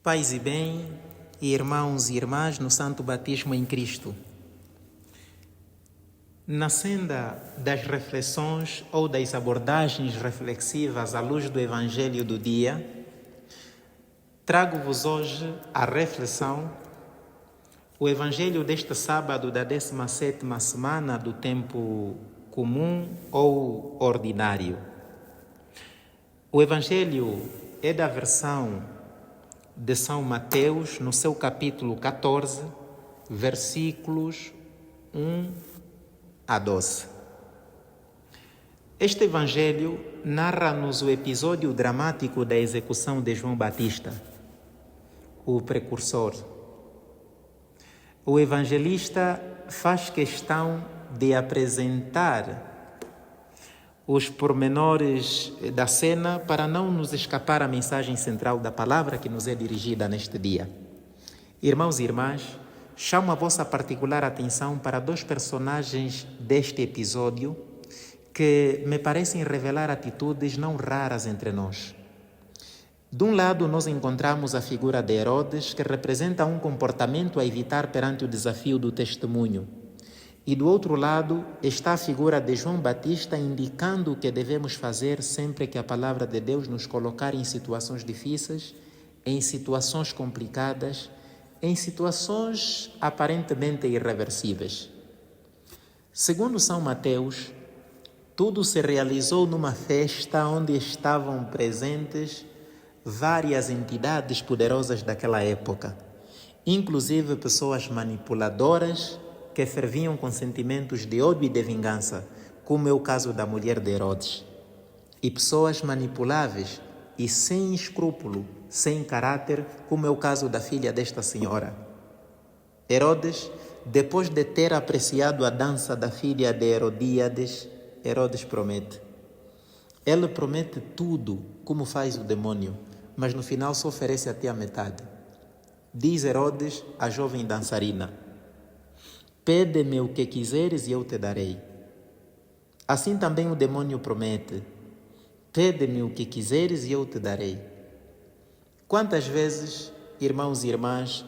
Paz e bem, irmãos e irmãs no Santo Batismo em Cristo. Na senda das reflexões ou das abordagens reflexivas à luz do Evangelho do dia, trago-vos hoje a reflexão, o Evangelho deste sábado da 17ª semana do tempo comum ou ordinário. O Evangelho é da versão de São Mateus, no seu capítulo 14, versículos 1 a 12. Este Evangelho narra-nos o episódio dramático da execução de João Batista, o precursor. O evangelista faz questão de apresentar os pormenores da cena para não nos escapar a mensagem central da palavra que nos é dirigida neste dia. Irmãos e irmãs, chamo a vossa particular atenção para dois personagens deste episódio que me parecem revelar atitudes não raras entre nós. De um lado, nós encontramos a figura de Herodes, que representa um comportamento a evitar perante o desafio do testemunho. E do outro lado está a figura de João Batista, indicando o que devemos fazer sempre que a palavra de Deus nos colocar em situações difíceis, em situações complicadas, em situações aparentemente irreversíveis. Segundo São Mateus, tudo se realizou numa festa onde estavam presentes várias entidades poderosas daquela época, inclusive pessoas manipuladoras que ferviam com sentimentos de ódio e de vingança, como é o caso da mulher de Herodes, e pessoas manipuláveis e sem escrúpulo, sem caráter, como é o caso da filha desta senhora. Herodes, depois de ter apreciado a dança da filha de Herodíades, Herodes promete. Ele promete tudo, como faz o demônio, mas no final só oferece até a metade. Diz Herodes à jovem dançarina: pede-me o que quiseres e eu te darei. Assim também o demônio promete: pede-me o que quiseres e eu te darei. Quantas vezes, irmãos e irmãs,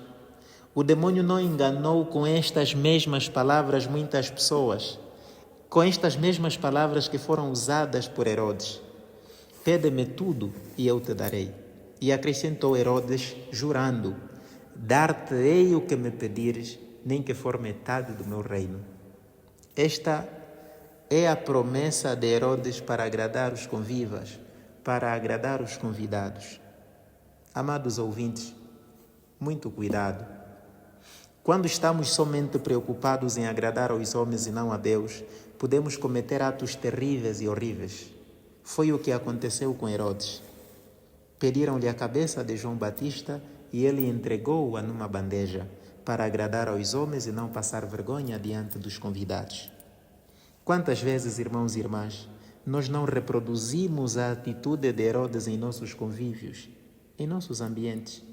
o demônio não enganou com estas mesmas palavras muitas pessoas, com estas mesmas palavras que foram usadas por Herodes: pede-me tudo e eu te darei. E acrescentou Herodes, jurando: dar-te-ei o que me pedires, nem que for metade do meu reino. Esta é a promessa de Herodes para agradar os convivas, para agradar os convidados. Amados ouvintes, muito cuidado. Quando estamos somente preocupados em agradar aos homens e não a Deus, podemos cometer atos terríveis e horríveis. Foi o que aconteceu com Herodes. Pediram-lhe a cabeça de João Batista e ele entregou-a numa bandeja, para agradar aos homens e não passar vergonha diante dos convidados. Quantas vezes, irmãos e irmãs, nós não reproduzimos a atitude de Herodes em nossos convívios, em nossos ambientes?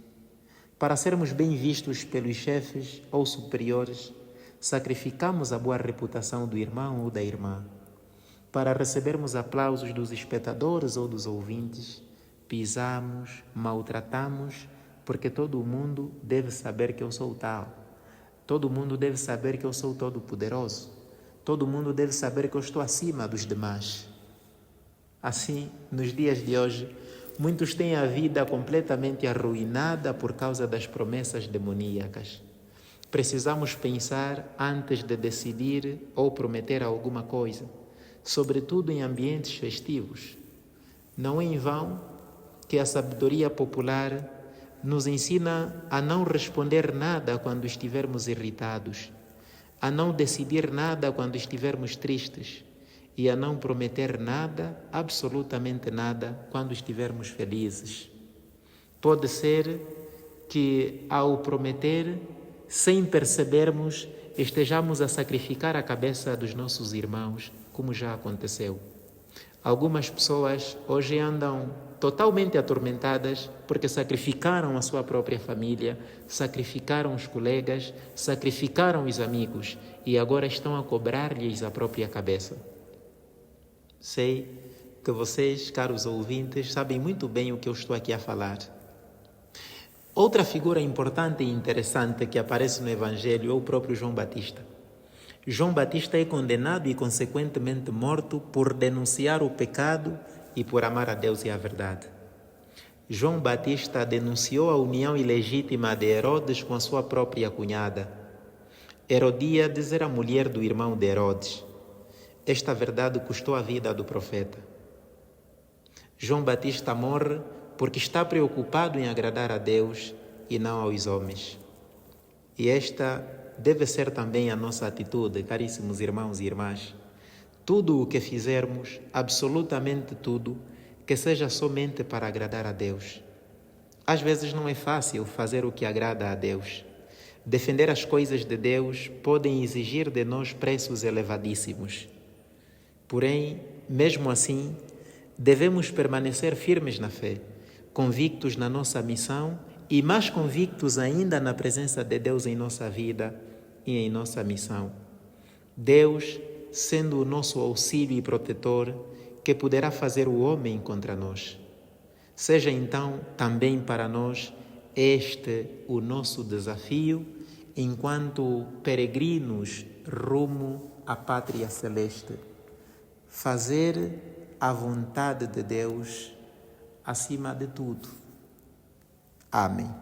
Para sermos bem vistos pelos chefes ou superiores, sacrificamos a boa reputação do irmão ou da irmã. Para recebermos aplausos dos espectadores ou dos ouvintes, pisamos, maltratamos, porque todo mundo deve saber que eu sou tal. Todo mundo deve saber que eu sou todo-poderoso. Todo mundo deve saber que eu estou acima dos demais. Assim, nos dias de hoje, muitos têm a vida completamente arruinada por causa das promessas demoníacas. Precisamos pensar antes de decidir ou prometer alguma coisa, sobretudo em ambientes festivos. Não é em vão que a sabedoria popular nos ensina a não responder nada quando estivermos irritados, a não decidir nada quando estivermos tristes e a não prometer nada, absolutamente nada, quando estivermos felizes. Pode ser que, ao prometer, sem percebermos, estejamos a sacrificar a cabeça dos nossos irmãos, como já aconteceu. Algumas pessoas hoje andam totalmente atormentadas porque sacrificaram a sua própria família, sacrificaram os colegas, sacrificaram os amigos e agora estão a cobrar-lhes a própria cabeça. Sei que vocês, caros ouvintes, sabem muito bem o que eu estou aqui a falar. Outra figura importante e interessante que aparece no Evangelho é o próprio João Batista. João Batista é condenado e, consequentemente, morto por denunciar o pecado e por amar a Deus e a verdade. João Batista denunciou a união ilegítima de Herodes com a sua própria cunhada. Herodíades era mulher do irmão de Herodes. Esta verdade custou a vida do profeta. João Batista morre porque está preocupado em agradar a Deus e não aos homens. E esta deve ser também a nossa atitude, caríssimos irmãos e irmãs. Tudo o que fizermos, absolutamente tudo, que seja somente para agradar a Deus. Às vezes não é fácil fazer o que agrada a Deus. Defender as coisas de Deus podem exigir de nós preços elevadíssimos. Porém, mesmo assim, devemos permanecer firmes na fé, convictos na nossa missão e mais convictos ainda na presença de Deus em nossa vida e em nossa missão. Deus, sendo o nosso auxílio e protetor, que poderá fazer o homem contra nós. Seja então também para nós este o nosso desafio enquanto peregrinos rumo à pátria celeste. Fazer a vontade de Deus acima de tudo. Amém.